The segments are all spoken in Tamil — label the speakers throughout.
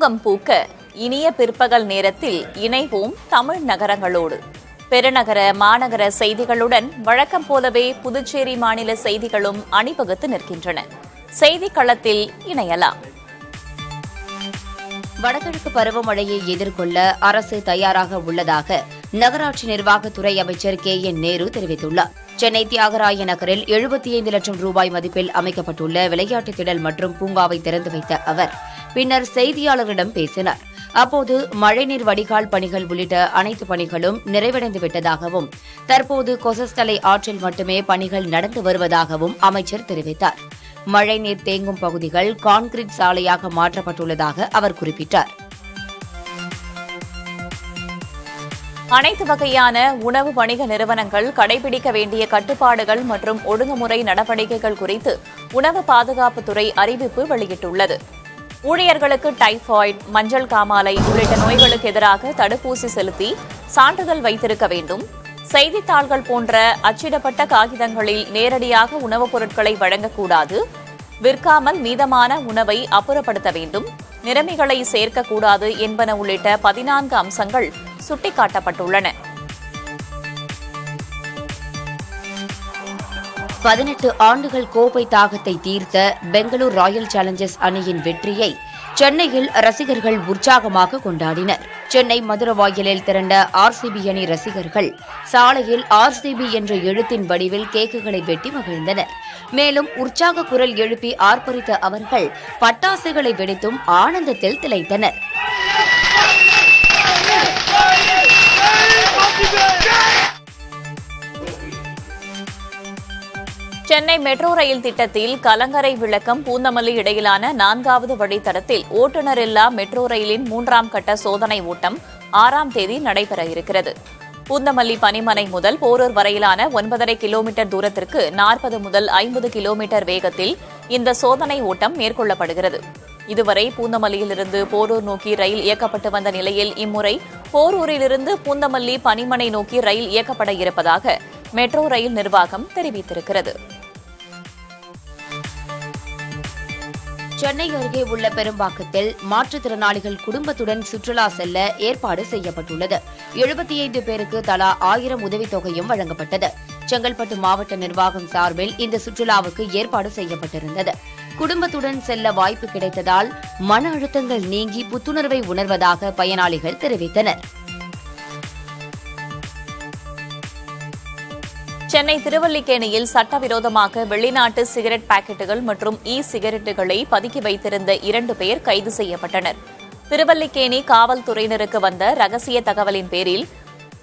Speaker 1: புதுமுகம் பூக்க இனிய பிற்பகல் நேரத்தில் இணைவோம் தமிழ் நகரங்களோடு. பெருநகர மாநகர செய்திகளுடன் வழக்கம் போலவே புதுச்சேரி மாநில செய்திகளும் அணிவகுத்து நிற்கின்றன. செய்திக் களத்தில் இணையலாம்.
Speaker 2: வடகிழக்கு பருவமழையை எதிர்கொள்ள அரசு தயாராக உள்ளதாக நகராட்சி நிர்வாகத்துறை அமைச்சர் KN நேரு தெரிவித்துள்ளார். சென்னை தியாகராய நகரில் 75 லட்சம் ரூபாய் மதிப்பில் அமைக்கப்பட்டுள்ள விளையாட்டு திடல் மற்றும் பூங்காவை திறந்து வைத்த அவர் பின்னர் செய்தியாளர்களிடம் பேசினார். அப்போது மழைநீர் வடிகால் பணிகள் உள்ளிட்ட அனைத்து பணிகளும் நிறைவடைந்துவிட்டதாகவும் தற்போது கொசஸ்தலை ஆற்றில் மட்டுமே பணிகள் நடந்து வருவதாகவும் அமைச்சர் தெரிவித்தார். மழைநீர் தேங்கும் பகுதிகள் கான்கிரீட் சாலையாக மாற்றப்பட்டுள்ளதாக அவர் குறிப்பிட்டார்.
Speaker 1: அனைத்து வகையான உணவு வணிக நிறுவனங்கள் கடைபிடிக்க வேண்டிய கட்டுப்பாடுகள் மற்றும் ஒழுங்குமுறை நடவடிக்கைகள் குறித்து உணவு பாதுகாப்புத்துறை அறிவிப்பு வெளியிட்டுள்ளது. ஊழியர்களுக்கு டைபாய்டு, மஞ்சள் காமாலை உள்ளிட்ட நோய்களுக்கு எதிராக தடுப்பூசி செலுத்தி சான்றிதழ் வைத்திருக்க வேண்டும். செய்தித்தாள்கள் போன்ற அச்சிடப்பட்ட காகிதங்களில் நேரடியாக உணவுப் பொருட்களை வழங்கக்கூடாது. விற்காமல் மீதமான உணவை அப்புறப்படுத்த வேண்டும். நிறமிகளை சேர்க்கக்கூடாது என்பன உள்ளிட்ட 14 அம்சங்கள் சுட்டிக்காட்டப்பட்டுள்ளன.
Speaker 2: 18 ஆண்டுகள் கோப்பை தாகத்தை தீர்த்த பெங்களூர் ராயல் சேலஞ்சர்ஸ் அணியின் வெற்றியை சென்னையில் ரசிகர்கள் உற்சாகமாக கொண்டாடினர். சென்னை மதுரவாயலில் திரண்ட RCB அணி ரசிகர்கள் சாலையில் RCB என்ற எழுத்தின் வடிவில் கேக்குகளை வெட்டி மகிழ்ந்தனர். மேலும் உற்சாக குரல் எழுப்பி ஆர்ப்பரித்த அவர்கள் பட்டாசுகளை வெடித்தும் ஆனந்தத்தில் திளைத்தனர்.
Speaker 1: சென்னை மெட்ரோ ரயில் திட்டத்தில் கலங்கரை விளக்கம் பூந்தமல்லி இடையிலான 4வது வழித்தடத்தில் ஓட்டுநர் இல்லா மெட்ரோ ரயிலின் 3ஆம் கட்ட சோதனை ஓட்டம் 6ஆம் தேதி நடைபெற இருக்கிறது. பூந்தமல்லி பனிமனை முதல் போரூர் வரையிலான 9.5 கிலோமீட்டர் தூரத்திற்கு 40 முதல் 50 கிலோமீட்டர் வேகத்தில் இந்த சோதனை ஓட்டம் மேற்கொள்ளப்படுகிறது. இதுவரை பூந்தமல்லியிலிருந்து போரூர் நோக்கி ரயில் இயக்கப்பட்டு வந்த நிலையில் இம்முறை போரூரிலிருந்து பூந்தமல்லி பனிமனை நோக்கி ரயில் இயக்கப்பட இருப்பதாக மெட்ரோ ரயில் நிர்வாகம் தெரிவித்திருக்கிறது.
Speaker 2: சென்னை அருகே உள்ள பெரும்பாக்கத்தில் மாற்றுத்திறனாளிகள் குடும்பத்துடன் சுற்றுலா செல்ல ஏற்பாடு செய்யப்பட்டுள்ளது. 75 பேருக்கு தலா 1000 உதவித்தொகையும் வழங்கப்பட்டது. செங்கல்பட்டு மாவட்ட நிர்வாகம் சார்பில் இந்த சுற்றுலாவுக்கு ஏற்பாடு செய்யப்பட்டிருந்தது. குடும்பத்துடன் செல்ல வாய்ப்பு கிடைத்ததால் மன அழுத்தங்கள் நீங்கி புத்துணர்வை உணர்வதாக பயனாளிகள் தெரிவித்தனர்.
Speaker 1: சென்னை திருவல்லிக்கேணியில் சட்டவிரோதமாக வெளிநாட்டு சிகரெட் பாக்கெட்டுகள் மற்றும் சிகரெட்டுகளை பதுக்கி வைத்திருந்த 2 பேர் கைது செய்யப்பட்டனர். திருவல்லிக்கேணி காவல்துறையினருக்கு வந்த ரகசிய தகவலின் பேரில்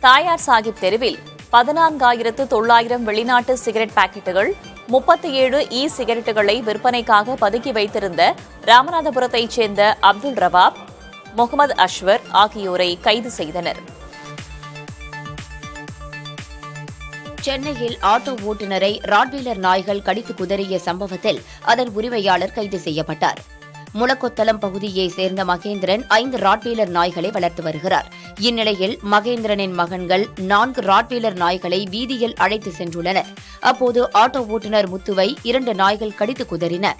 Speaker 1: தாயார் சாஹிப் தெருவில் 14,900 வெளிநாட்டு சிகரெட் பாக்கெட்டுகள், 37 சிகரெட்டுகளை விற்பனைக்காக பதுக்கி வைத்திருந்த ராமநாதபுரத்தைச் சேர்ந்த அப்துல் ரவாப், முகமது அஷ்வர் ஆகியோரை கைது செய்தனர்.
Speaker 2: சென்னையில் ஆட்டோ ஓட்டுநரை ராட்வீலர் நாய்கள் கடித்து குதறிய சம்பவத்தில் அதன் உரிமையாளர் கைது செய்யப்பட்டார். முளக்கொத்தளம் பகுதியைச் சேர்ந்த மகேந்திரன் 5 ராட்வீலர் நாய்களை வளர்த்து வருகிறார். இந்நிலையில் மகேந்திரனின் மகன்கள் 4 ராட்வீலர் நாய்களை வீதியில் அழைத்து சென்றுள்ளனர். அப்போது ஆட்டோ ஓட்டுநர் முத்துவை 2 நாய்கள் கடித்து குதறின.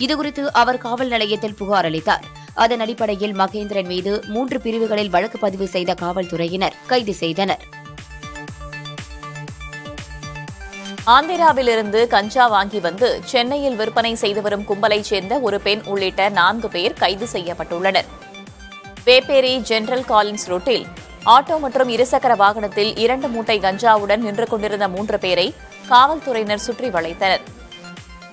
Speaker 2: இதுகுறித்து அவர் காவல் நிலையத்தில் புகார் அளித்தார். அதன் அடிப்படையில் மகேந்திரன் மீது 3 பிரிவுகளில் வழக்கு பதிவு செய்த காவல்துறையினர் கைது செய்தனர்.
Speaker 1: ஆந்திராவிலிருந்து கஞ்சா வாங்கி வந்து சென்னையில் விற்பனை செய்து வரும் கும்பலைச் சேர்ந்த ஒரு பெண் உள்ளிட்ட 4 பேர் கைது செய்யப்பட்டுள்ளனர். வேப்பேரி ஜெனரல் காலின்ஸ் ரோட்டில் ஆட்டோ மற்றும் இருசக்கர வாகனத்தில் 2 மூட்டை கஞ்சாவுடன் நின்று கொண்டிருந்த 3 பேரை காவல்துறையினர் சுற்றி வளைத்தனர்.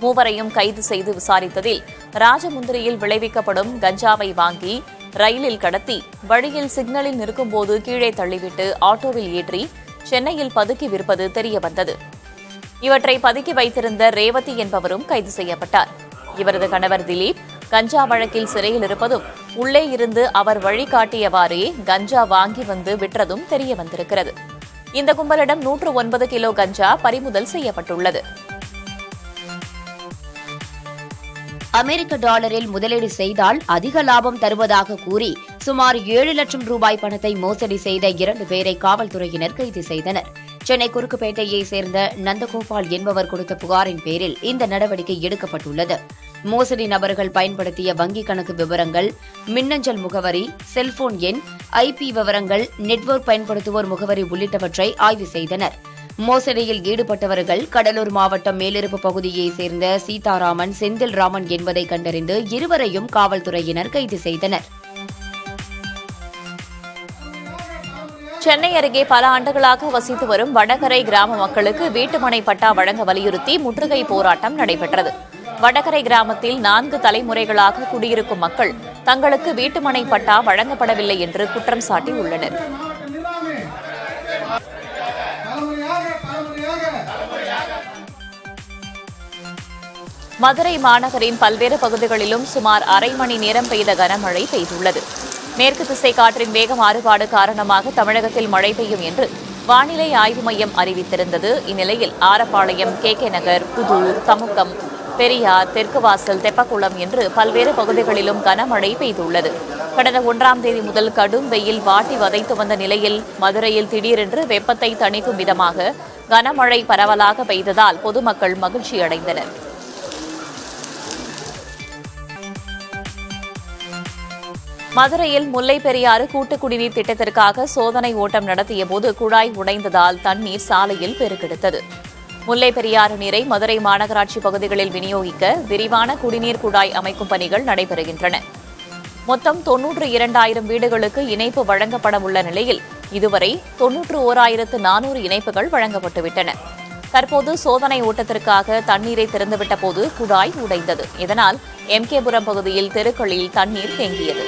Speaker 1: மூவரையும் கைது செய்து விசாரித்ததில் ராஜமுந்திரியில் விளைவிக்கப்படும் கஞ்சாவை வாங்கி ரயிலில் கடத்தி வழியில் சிக்னலில் நிற்கும்போது கீழே தள்ளிவிட்டு ஆட்டோவில் ஏற்றி சென்னையில் பதுக்கி விற்பது தெரியவந்தது. இவற்றை பதுக்கி வைத்திருந்த ரேவதி என்பவரும் கைது செய்யப்பட்டார். இவரது கணவர் திலீப் கஞ்சா வழக்கில் சிறையில் இருப்பதும் உள்ளே இருந்து அவர் வழிகாட்டியவாறே கஞ்சா வாங்கி வந்து விற்றதும் தெரிய வந்திருக்கிறது. இந்த கும்பலிடம் 109 கிலோ கஞ்சா பறிமுதல் செய்யப்பட்டுள்ளது.
Speaker 2: அமெரிக்க டாலரில் முதலீடு செய்தால் அதிக லாபம் தருவதாக கூறி சுமார் 7 லட்சம் ரூபாய் பணத்தை மோசடி செய்த 2 பேரை காவல்துறையினர் கைது செய்தனர். சென்னை குறுக்குப்பேட்டையைச் சேர்ந்த நந்தகோபால் என்பவர் கொடுத்த புகாரின் பேரில் இந்த நடவடிக்கை எடுக்கப்பட்டுள்ளது. மோசடி நபர்கள் பயன்படுத்திய வங்கிக் கணக்கு விவரங்கள், மின்னஞ்சல் முகவரி, செல்போன் எண், ஐபி விவரங்கள், நெட்வொர்க் பயன்படுத்துவோர் முகவரி உள்ளிட்டவற்றை ஆய்வு செய்தனர். மோசடியில் ஈடுபட்டவர்கள் கடலூர் மாவட்டம் மேலிருப்பு பகுதியைச் சேர்ந்த சீதாராமன், செந்தில்ராமன் என்பதை கண்டறிந்து இருவரையும் காவல்துறையினர் கைது செய்தனர்.
Speaker 1: சென்னை அருகே பல ஆண்டுகளாக வசித்து வரும் வடகரை கிராம மக்களுக்கு வீட்டுமனை பட்டா வழங்க வலியுறுத்தி முற்றுகை போராட்டம் நடைபெற்றது. வடகரை கிராமத்தில் 4 தலைமுறைகளாக குடியிருக்கும் மக்கள் தங்களுக்கு வீட்டுமனை பட்டா வழங்கப்படவில்லை என்று குற்றம் சாட்டியுள்ளனர். மதுரை மாநகரின் பல்வேறு பகுதிகளிலும் சுமார் அரை மணி நேரம் பெய்த கனமழை பெய்துள்ளது. மேற்கு திசை காற்றின் வேக மாறுபாடு காரணமாக தமிழகத்தில் மழை பெய்யும் என்று வானிலை ஆய்வு மையம் அறிவித்திருந்தது. இந்நிலையில் ஆரப்பாளையம், KK நகர், புதூர், தமுக்கம், பெரியார், தெற்கு வாசல், தெப்பக்குளம் என்று பல்வேறு பகுதிகளிலும் கனமழை பெய்துள்ளது. கடந்த 1ஆம் தேதி முதல் கடும் வெயில் வாட்டி வதைத்து வந்த நிலையில் மதுரையில் திடீரென்று வெப்பத்தை தணிக்கும் விதமாக கனமழை பரவலாக பெய்ததால் பொதுமக்கள் மகிழ்ச்சியடைந்தனர். மதுரையில் முல்லை பெரியாறு கூட்டு குடிநீர் திட்டத்திற்காக சோதனை ஓட்டம் நடத்தியபோது குழாய் உடைந்ததால் தண்ணீர் சாலையில் பெருக்கெடுத்தது. முல்லை பெரியாறு நீரை மதுரை மாநகராட்சி பகுதிகளில் விநியோகிக்க விரிவான குடிநீர் குழாய் அமைக்கும் பணிகள் நடைபெறுகின்றன. மொத்தம் 92,000 வீடுகளுக்கு இணைப்பு வழங்கப்பட உள்ள நிலையில் இதுவரை 91,400 இணைப்புகள் வழங்கப்பட்டுவிட்டன. தற்போது சோதனை ஓட்டத்திற்காக தண்ணீரை திறந்துவிட்ட போது குழாய் உடைந்தது. இதனால் MKபுரம் பகுதியில் தெருக்களில் தண்ணீர் தேங்கியது.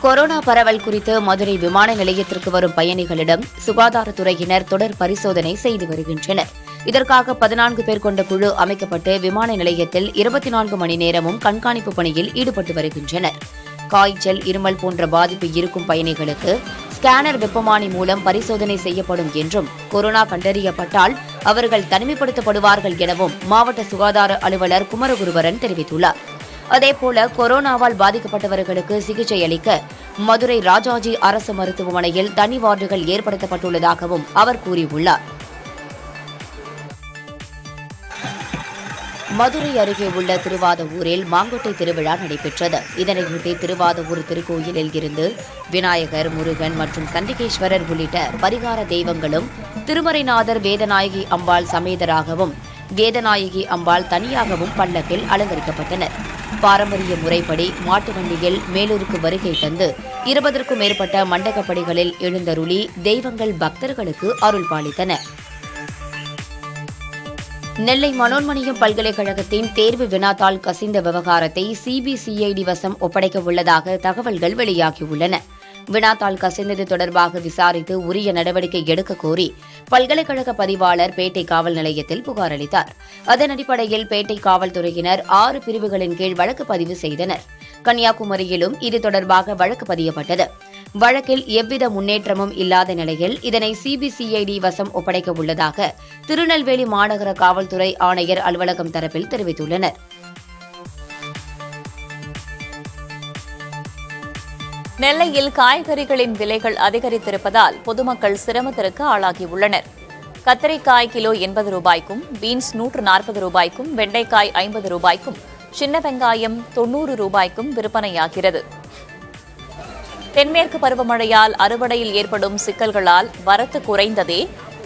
Speaker 2: கொரோனா பரவல் குறித்து மதுரை விமான நிலையத்திற்கு வரும் பயணிகளிடம் சுகாதாரத்துறையினர் தொடர் பரிசோதனை செய்து வருகின்றனர். இதற்காக 14 பேர் கொண்ட குழு அமைக்கப்பட்டு விமான நிலையத்தில் 24 மணி நேரமும் கண்காணிப்பு பணியில் ஈடுபட்டு வருகின்றனர். காய்ச்சல், இருமல் போன்ற பாதிப்பு இருக்கும் பயணிகளுக்கு ஸ்கேனர் வெப்பமானி மூலம் பரிசோதனை செய்யப்படும் என்றும், கொரோனா கண்டறியப்பட்டால் அவர்கள் தனிமைப்படுத்தப்படுவார்கள் எனவும் மாவட்ட சுகாதார அலுவலர் குமரகுருபரன் தெரிவித்துள்ளார். அதேபோல கொரோனாவால் பாதிக்கப்பட்டவர்களுக்கு சிகிச்சை அளிக்க மதுரை ராஜாஜி அரசு மருத்துவமனையில் தனி வார்டுகள் ஏற்படுத்தப்பட்டுள்ளதாகவும் அவர் கூறியுள்ளார். மதுரை அருகே உள்ள திருவாதவூரில் மாங்கொட்டை திருவிழா நடைபெற்றது. இதனையொட்டி திருவாதவூர் திருக்கோயிலில் இருந்து விநாயகர், முருகன் மற்றும் சண்டிகேஸ்வரர் உள்ளிட்ட பரிகார தெய்வங்களும், திருமறைநாதர், வேதநாயகி அம்பாள் சமேதராகவும், வேதநாயகி அம்பாள் தனியாகவும் பல்லக்கில் அலங்கரிக்கப்பட்டனர். பாரம்பரிய முறைப்படி மாட்டு வண்டியில் மேலூருக்கு வருகை தந்து 20க்கும் மேற்பட்ட மண்டகப்படிகளில் எழுந்தருளி தெய்வங்கள் பக்தர்களுக்கு அருள் பாலித்தன. நெல்லை மனோன்மணியம் பல்கலைக்கழகத்தின் தேர்வு வினாத்தாள் கசிந்த விவகாரத்தை CBCID வசம் ஒப்படைக்க உள்ளதாக தகவல்கள் வெளியாகியுள்ளன. வினாத்தாள் கசிந்தது தொடர்பாக விசாரித்து உரிய நடவடிக்கை எடுக்க கோரி பல்கலைக்கழக பதிவாளர் பேட்டை காவல் நிலையத்தில் புகார் அளித்தார். அதன் அடிப்படையில் பேட்டை காவல்துறையினர் 6 பிரிவுகளின் கீழ் வழக்கு பதிவு செய்தனர். கன்னியாகுமரியிலும் இது தொடர்பாக வழக்கு பதியப்பட்டது. வழக்கில் எவ்வித முன்னேற்றமும் இல்லாத நிலையில் இதனை CBCID வசம் ஒப்படைக்க உள்ளதாக திருநெல்வேலி மாநகர காவல்துறை ஆணையர் அலுவலகம் தரப்பில் தெரிவித்துள்ளனர்.
Speaker 1: நெல்லையில் காய்கறிகளின் விலைகள் அதிகரித்திருப்பதால் பொதுமக்கள் சிரமத்திற்கு ஆளாகியுள்ளனர். கத்தரிக்காய் கிலோ 80 ரூபாய்க்கும், பீன்ஸ் 140 ரூபாய்க்கும், வெண்டைக்காய் 50 ரூபாய்க்கும், சின்ன வெங்காயம் 90 ரூபாய்க்கும் விற்பனையாகிறது. தென்மேற்கு பருவமழையால் அறுவடையில் ஏற்படும் சிக்கல்களால் வரத்து குறைந்ததே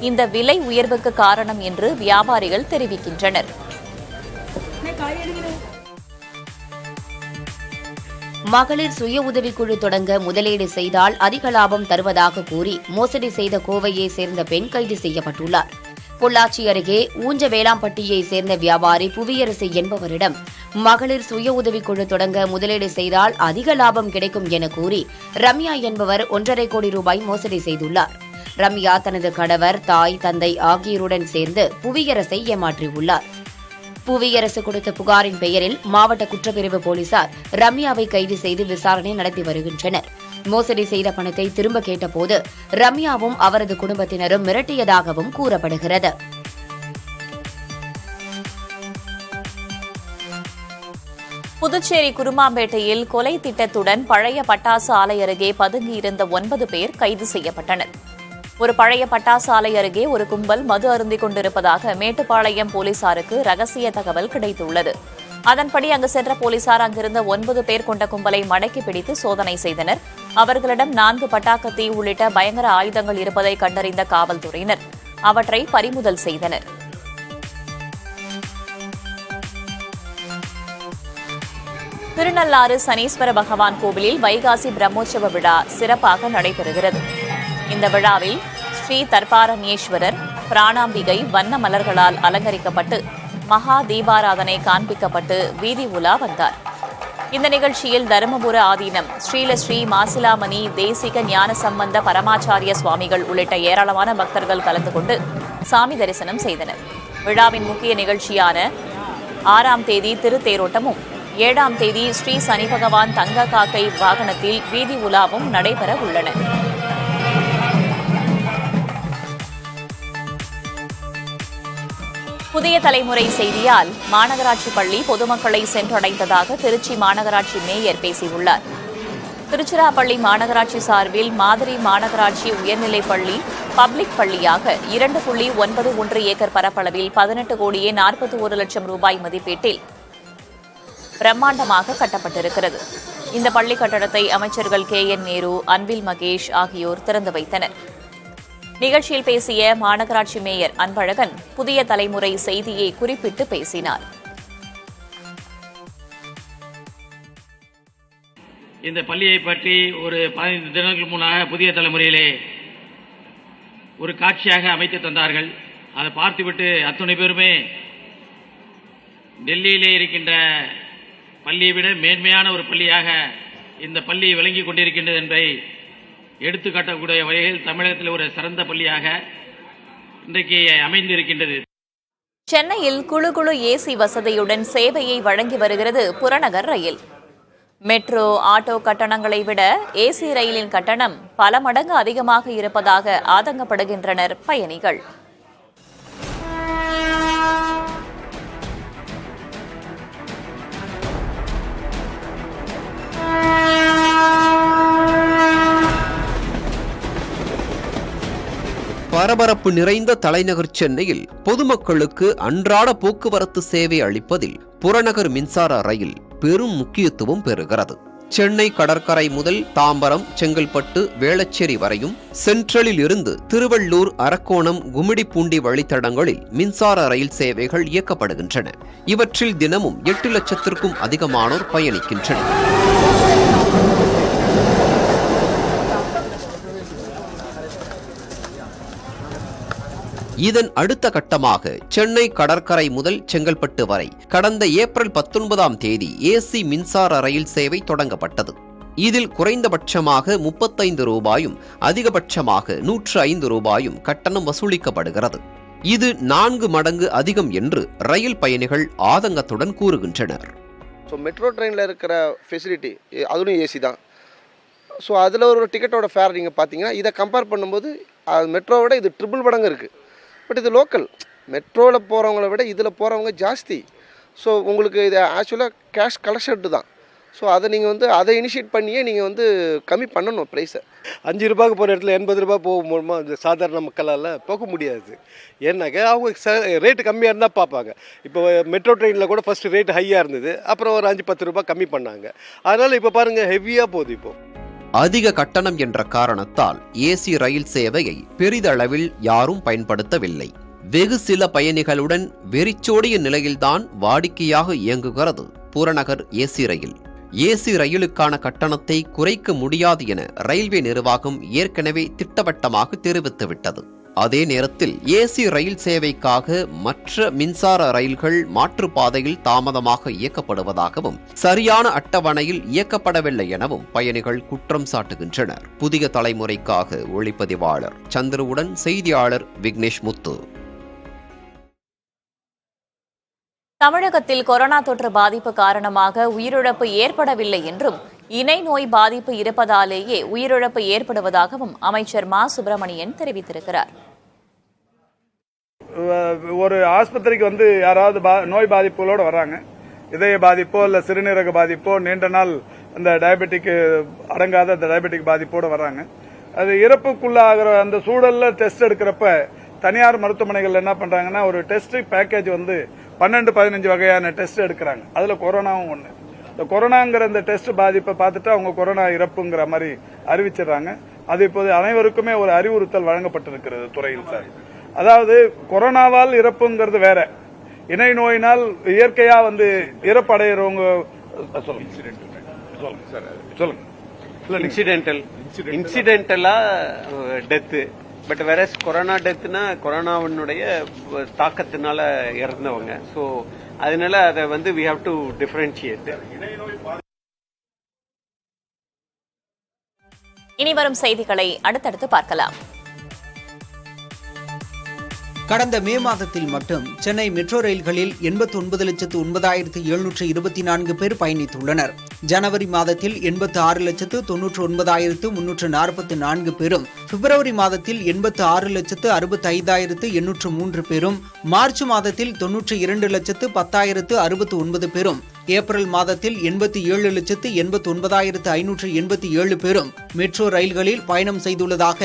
Speaker 1: இந்த விலை உயர்வுக்கு காரணம் என்று வியாபாரிகள் தெரிவிக்கின்றனர்.
Speaker 2: மகளிர் சுய உதவிக்குழு தொடங்க முதலீடு செய்தால் அதிக லாபம் தருவதாக கூறி மோசடி செய்த கோவையை சேர்ந்த பெண் கைது செய்யப்பட்டுள்ளார். பொள்ளாச்சி அருகே ஊஞ்ச வேளாம்பட்டியை சேர்ந்த வியாபாரி புவியரசு என்பவரிடம் மகளிர் சுய உதவிக்குழு தொடங்க முதலீடு செய்தால் அதிக லாபம் கிடைக்கும் என கூறி ரம்யா என்பவர் 1.5 கோடி ரூபாய் மோசடி செய்துள்ளார். ரம்யா தனது கணவர், தாய், தந்தை ஆகியோருடன் சேர்ந்து புவியரசை ஏமாற்றியுள்ளார். புவியரசு கொடுத்த புகாரின் பெயரில் மாவட்ட குற்றப்பிரிவு போலீசார் ரம்யாவை கைது செய்து விசாரணை நடத்தி வருகின்றனர். மோசடி செய்த பணத்தை திரும்ப கேட்டபோது ரம்யாவும் அவரது குடும்பத்தினரும் மிரட்டியதாகவும் கூறப்படுகிறது.
Speaker 1: புதுச்சேரி குருமாம்பேட்டையில் கொலை திட்டத்துடன் பழைய பட்டாசு ஆலை அருகே பதுங்கியிருந்த 9 பேர் கைது செய்யப்பட்டனர். ஒரு பழைய பட்டாசாலை அருகே ஒரு கும்பல் மது அருந்திக் கொண்டிருப்பதாக மேட்டுப்பாளையம் போலீசாருக்கு ரகசிய தகவல் கிடைத்துள்ளது. அதன்படி அங்கு சென்ற போலீசார் அங்கிருந்த 9 பேர் கொண்ட கும்பலை மடக்கி பிடித்து சோதனை செய்தனர். அவர்களிடம் 4 பட்டாக்கத்தி உள்ளிட்ட பயங்கர ஆயுதங்கள் இருப்பதை கண்டறிந்த காவல்துறையினர் அவற்றை பறிமுதல் செய்தனர். திருநள்ளாறு சனீஸ்வர பகவான் கோவிலில் வைகாசி பிரம்மோற்சவ விழா சிறப்பாக நடைபெறுகிறது. இந்த விழாவில் ஸ்ரீ தர்பாரண்யேஸ்வரர் பிராணாம்பிகை வண்ண மலர்களால் அலங்கரிக்கப்பட்டு மகா தீபாராதனை காண்பிக்கப்பட்டு வீதி உலா வந்தார். இந்த நிகழ்ச்சியில் தருமபுர ஆதீனம் ஸ்ரீலஸ்ரீ மாசிலாமணி தேசிக ஞான சம்பந்த பரமாச்சாரிய சுவாமிகள் உள்ளிட்ட ஏராளமான பக்தர்கள் கலந்து கொண்டு சாமி தரிசனம் செய்தனர். விழாவின் முக்கிய நிகழ்ச்சியான 6ஆம் தேதி திருத்தேரோட்டமும் 7ஆம் தேதி ஸ்ரீ சனி பகவான் தங்க காக்கை வாகனத்தில் வீதி உலாவும் நடைபெற உள்ளன. புதிய தலைமுறை செய்தியால் மாநகராட்சி பள்ளி பொதுமக்களை சென்றடைந்ததாக திருச்சி மாநகராட்சி மேயர் பேசியுள்ளார். திருச்சிராப்பள்ளி மாநகராட்சி சார்பில் மாதிரி மாநகராட்சி உயர்நிலைப் பள்ளி பப்ளிக் பள்ளியாக 2.91 ஏக்கர் பரப்பளவில் 18 கோடியே 41 லட்சம் ரூபாய் மதிப்பீட்டில் பிரம்மாண்டமாக கட்டப்பட்டிருக்கிறது. இந்த பள்ளி கட்டடத்தை அமைச்சர்கள் KN நேரு, அன்பில் மகேஷ் ஆகியோர் திறந்து வைத்தனர். நிகழ்ச்சியில் பேசிய மாநகராட்சி மேயர் அன்பழகன் புதிய தலைமுறை செய்தியை குறிப்பிட்டு பேசினார்.
Speaker 3: இந்த பள்ளியை பற்றி ஒரு 15 தினங்களுக்கு முன்னாக புதிய தலைமுறையிலே ஒரு காட்சியாக அமைத்து தந்தார்கள். அதை பார்த்துவிட்டு அத்தனை பேருமே டெல்லியிலே இருக்கின்ற பள்ளியை விட மேன்மையான ஒரு பள்ளியாக இந்த பள்ளி விளங்கிக் கொண்டிருக்கின்றது என்பதை எடுத்துக்காட்டக்கூடிய வகையில் தமிழகத்தில் ஒரு சிறந்த பள்ளியாக இன்றைக்கு அமைந்திருக்கின்றது.
Speaker 1: சென்னையில் குழு குழு ஏசி வசதியுடன் சேவையை வழங்கி வருகிறது புறநகர் ரயில். மெட்ரோ, ஆட்டோ கட்டணங்களை விட ஏசி ரயிலின் கட்டணம் பல மடங்கு அதிகமாக இருப்பதாக ஆதங்கப்படுகின்றனர் பயணிகள்.
Speaker 4: பரபரப்பு நிறைந்த தலைநகர் சென்னையில் பொதுமக்களுக்கு அன்றாட போக்குவரத்து சேவை அளிப்பதில் புறநகர் மின்சார ரயில் பெரும் முக்கியத்துவம் பெறுகிறது. சென்னை கடற்கரை முதல் தாம்பரம், செங்கல்பட்டு, வேளச்சேரி வரையும், சென்ட்ரலில் இருந்து திருவள்ளூர், அரக்கோணம், கும்மிடிப்பூண்டி வழித்தடங்களில் மின்சார ரயில் சேவைகள் இயக்கப்படுகின்றன. இவற்றில் தினமும் 8 லட்சத்திற்கும் அதிகமானோர் பயணிக்கின்றனர். இதன் அடுத்த கட்டமாக சென்னை கடற்கரை முதல் செங்கல்பட்டு வரை கடந்த ஏப்ரல் 19ஆம் தேதி ஏசி மின்சார ரயில் சேவை தொடங்கப்பட்டது. இதில் குறைந்தபட்சமாக 35 ரூபாயும் அதிகபட்சமாக 105 ரூபாயும் கட்டணம் வசூலிக்கப்படுகிறது. இது 4 மடங்கு அதிகம் என்று ரயில் பயணிகள் ஆதங்கத்துடன் கூறுகின்றனர்.
Speaker 5: மெட்ரோ ட்ரெயினில் இருக்கிற ஃபெசிலிட்டி அதுவும் ஏசி தான். ஸோ அதில் ஒரு டிக்கெட்டோட ஃபேர் நீங்கள் பார்த்தீங்கன்னா இதை கம்பேர் பண்ணும்போது மெட்ரோவோட இது ட்ரிபிள் மடங்கு இருக்குது. பட் இது லோக்கல் மெட்ரோவில் போகிறவங்கள விட இதில் போகிறவங்க ஜாஸ்தி. ஸோ உங்களுக்கு இது ஆக்சுவலாக கேஷ் கலெக்ஷன் தான். ஸோ அதை நீங்கள் அதை இனிஷியேட் பண்ணியே நீங்கள் கம்மி பண்ணணும் ப்ரைஸை.
Speaker 6: 5 ரூபாய்க்கு போகிற இடத்துல 80 ரூபாய் போக முடியுமா? சாதாரண மக்களால் போக முடியாது. ஏன்னாக்க அவங்க ரேட்டு கம்மியாக இருந்தால் பார்ப்பாங்க. இப்போ மெட்ரோ ட்ரெயினில் கூட ஃபஸ்ட்டு ரேட்டு ஹையாக இருந்தது, அப்புறம் ஒரு 5-10 ரூபாய் கம்மி பண்ணாங்க. அதனால் இப்போ பாருங்கள் ஹெவியாக போகுது. இப்போ
Speaker 4: அதிக கட்டணம் என்ற காரணத்தால் ஏசி ரயில் சேவையை பெரிதளவில் யாரும் பயன்படுத்தவில்லை. வெகு சில பயணிகளுடன் வெறிச்சோடிய நிலையில்தான் வாடிக்கையாக இயங்குகிறது புறநகர் ஏசி ரயில். ஏசி ரயிலுக்கான கட்டணத்தை குறைக்க முடியாது என ரயில்வே நிர்வாகம் ஏற்கனவே திட்டவட்டமாக தெரிவித்துவிட்டது. அதே நேரத்தில் ஏசி ரயில் சேவைக்காக மற்ற மின்சார ரயில்கள் மாற்றுப்பாதையில் தாமதமாக இயக்கப்படுவதாகவும் சரியான அட்டவணையில் இயக்கப்படவில்லை எனவும் பயணிகள் குற்றம் சாட்டுகின்றனர். புதிய தலைமுறைக்காக ஒளிப்பதிவாளர் சந்திரவுடன் செய்தியாளர் விக்னேஷ் முத்து.
Speaker 1: தமிழகத்தில் கொரோனா தொற்று பாதிப்பு காரணமாக உயிரிழப்பு ஏற்படவில்லை என்றும் இணை நோய் பாதிப்பு இருப்பதாலேயே உயிரிழப்பு ஏற்படுவதாகவும் அமைச்சர் மா சுப்பிரமணியன் தெரிவித்திருக்கிறார்.
Speaker 7: ஒரு ஆஸ்பத்திரிக்கு யாராவது நோய் பாதிப்புகளோடு வர்றாங்க, இதய பாதிப்போ இல்லை சிறுநீரக பாதிப்போ, நீண்ட நாள் அந்த டயபெட்டிக் அடங்காத அந்த டயபெட்டிக் பாதிப்போடு வர்றாங்க. அது இறப்புக்குள்ளாகிற அந்த சூழல்ல டெஸ்ட் எடுக்கிறப்ப தனியார் மருத்துவமனைகள் என்ன பண்றாங்கன்னா ஒரு டெஸ்ட் பேக்கேஜ் வந்து 12-15 வகையான டெஸ்ட் எடுக்கிறாங்க. அதுல கொரோனாவும் ஒண்ணு. இந்த கொரோனாங்கிற இந்த டெஸ்ட் பாதிப்பை பார்த்துட்டு அவங்க கொரோனா இறப்புங்கிற மாதிரி அறிவிச்சிடறாங்க. அது இப்போது அனைவருக்குமே ஒரு அறிவுறுத்தல் வழங்கப்பட்டிருக்கிறது துறையில் சார். அதாவது கொரோனாவால் இறப்புங்கிறது வேற, இணை நோயினால் இயற்கையா வந்து இறப்படைகிறவங்க
Speaker 8: இன்சிடென்டலா டெத்து. பட் வேற கொரோனா டெத்னா கொரோனாவினுடைய தாக்கத்தினால இறந்தவங்க. ஸோ அதனால அதை வந்து we have to differentiate.
Speaker 1: இனி வரும் செய்திகளை அடுத்தடுத்து பார்க்கலாம்.
Speaker 9: கடந்த மே மாதத்தில் மட்டும் சென்னை மெட்ரோ ரயில்களில் 89,09,724 பேர் பயணித்துள்ளனர். ஜனவரி மாதத்தில் 86,99,344 பேரும், பிப்ரவரி மாதத்தில் 86,65,803 பேரும், மார்ச் மாதத்தில் 92,10,069 பேரும், ஏப்ரல் மாதத்தில் 87,89,587 பேரும் மெட்ரோ ரயில்களில் பயணம் செய்துள்ளதாக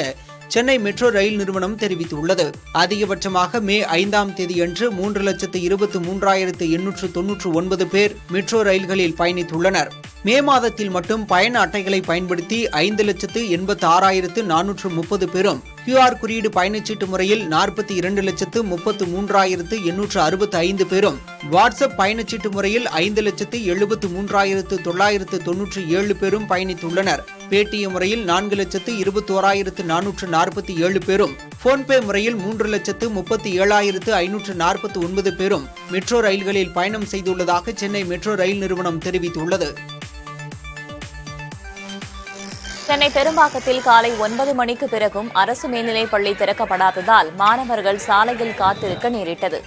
Speaker 9: சென்னை மெட்ரோ ரயில் நிறுவனம் தெரிவித்துள்ளது. அதிகபட்சமாக மே 5ஆம் தேதியன்று 3,23,899 பேர் மெட்ரோ ரயில்களில் பயணித்துள்ளனர். மே மாதத்தில் மட்டும் பயண அட்டைகளை பயன்படுத்தி 5,86,430 பேரும், QR குறியீடு பயணச்சீட்டு முறையில் 42,33,865 பேரும், வாட்ஸ்அப் பயணச்சீட்டு முறையில் 5,73,997 பேரும் பயணித்துள்ளனர். பேடிஎம் முறையில் 4,21,447 பேரும், போன்பே முறையில் 3,37,549 பேரும் மெட்ரோ ரயில்களில் பயணம் செய்துள்ளதாக சென்னை மெட்ரோ ரயில் நிறுவனம் தெரிவித்துள்ளது.
Speaker 1: சென்னை பெரும்பாக்கத்தில் காலை 9 மணிக்கு பிறகும் அரசு மேல்நிலைப் பள்ளி திறக்கப்படாததால் மாணவர்கள் சாலையில் காத்திருக்க நேரிட்டது.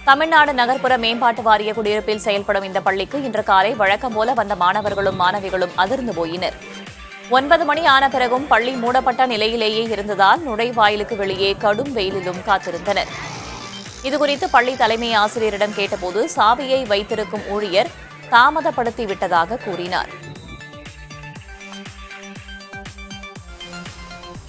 Speaker 1: தமிழ்நாடு நகர்ப்புற மேம்பாட்டு வாரிய குடியிருப்பில் செயல்படும் இந்த பள்ளிக்கு இன்று காலை வழக்கம் போல வந்த மாணவர்களும் மாணவிகளும் அதிர்ந்து போயினர். 9 மணி ஆன பிறகும் பள்ளி மூடப்பட்ட நிலையிலேயே இருந்ததால் நுழைவாயிலுக்கு வெளியே கடும் வெயிலிலும் காத்திருந்தனர். இதுகுறித்து பள்ளி தலைமை ஆசிரியரிடம் கேட்டபோது சாவியை வைத்திருக்கும் ஊழியர் தாமதப்படுத்திவிட்டதாக கூறினார்.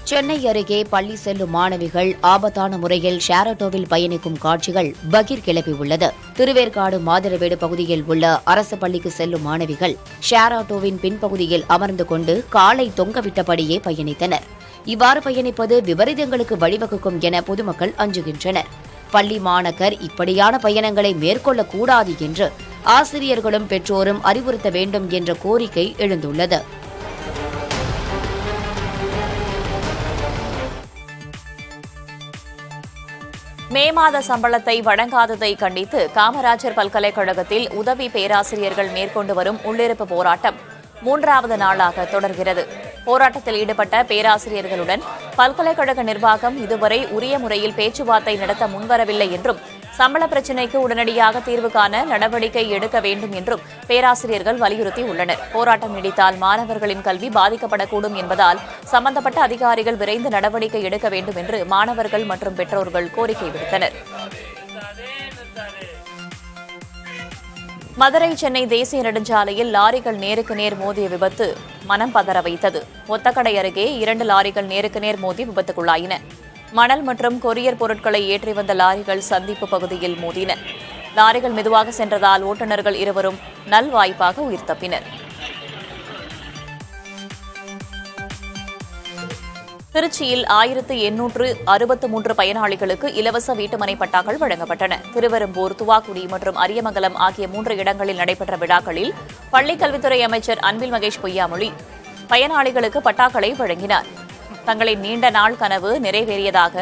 Speaker 2: சென்னை அருகே பள்ளி செல்லும் மாணவிகள் ஆபத்தான முறையில் ஷேர் ஆட்டோவில் பயணிக்கும் காட்சிகள் பகீர் கிளப்பியுள்ளது. திருவேற்காடு மாதிரவேடு பகுதியில் உள்ள அரசு பள்ளிக்கு செல்லும் மாணவிகள் ஷேர் ஆட்டோவின் பின்பகுதியில் அமர்ந்து கொண்டு காலை தொங்கவிட்டபடியே பயணித்தனர். இவ்வாறு பயணிப்பது விபரீதங்களுக்கு வழிவகுக்கும் என பொதுமக்கள் அஞ்சுகின்றனர். பள்ளி மாணக்கர் இப்படியான பயணங்களை மேற்கொள்ளக்கூடாது என்று ஆசிரியர்களும் பெற்றோரும் அறிவுறுத்த வேண்டும் என்ற கோரிக்கை எழுந்துள்ளது.
Speaker 1: மே மாத சம்பளத்தை வழங்காததை கண்டித்து காமராஜர் பல்கலைக்கழகத்தில் உதவி பேராசிரியர்கள் மேற்கொண்டு வரும் உள்ளிருப்பு போராட்டம் 3வது நாளாக தொடர்கிறது. போராட்டத்தில் ஈடுபட்ட பேராசிரியர்களுடன் பல்கலைக்கழக நிர்வாகம் இதுவரை உரிய முறையில் பேச்சுவார்த்தை நடத்த முன்வரவில்லை என்றும், சம்பள பிரச்சினைக்கு உடனடியாக தீர்வு காண நடவடிக்கை எடுக்க வேண்டும் என்றும் பேராசிரியர்கள் வலியுறுத்தியுள்ளனர். போராட்டம் நீடித்தால் மாணவர்களின் கல்வி பாதிக்கப்படக்கூடும் என்பதால் சம்பந்தப்பட்ட அதிகாரிகள் விரைந்து நடவடிக்கை எடுக்க வேண்டும் என்று மாணவர்கள் மற்றும் பெற்றோர்கள் கோரிக்கை விடுத்தனர். மதுரை சென்னை தேசிய நெடுஞ்சாலையில் லாரிகள் நேருக்கு நேர் மோதிய விபத்து மனம் பதற வைத்தது. ஒத்தக்கடை அருகே 2 லாரிகள் நேருக்கு நேர் மோதி விபத்துக்குள்ளாயின. மணல் மற்றும் கொரியர் பொருட்களை ஏற்றி வந்த லாரிகள் சந்திப்பு பகுதியில் மோதின. லாரிகள் மெதுவாக சென்றதால் ஓட்டுநர்கள் இருவரும் நல்வாய்ப்பாக உயிர் தப்பினர். திருச்சியில் 1863 பயனாளிகளுக்கு இலவச வீட்டுமனை பட்டாக்கள் வழங்கப்பட்டன. திருவெரும்பூர், துவாக்குடி மற்றும் அரியமங்கலம் ஆகிய 3 இடங்களில் நடைபெற்ற விழாக்களில் பள்ளிக்கல்வித்துறை அமைச்சர் அன்பில் மகேஷ் பொய்யாமொழி பயனாளிகளுக்கு பட்டாக்களை வழங்கினார். தங்களின் நீண்ட நாள் கனவு நிறைவேறியதாக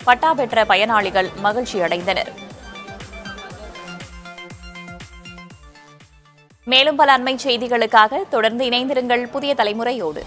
Speaker 1: பட்டா பெற்ற பயனாளிகள் மகிழ்ச்சியடைந்தனர். மேலும் பல அண்மைச் செய்திகளுக்காக தொடர்ந்து இணைந்திருங்கள் புதிய தலைமுறையோடு.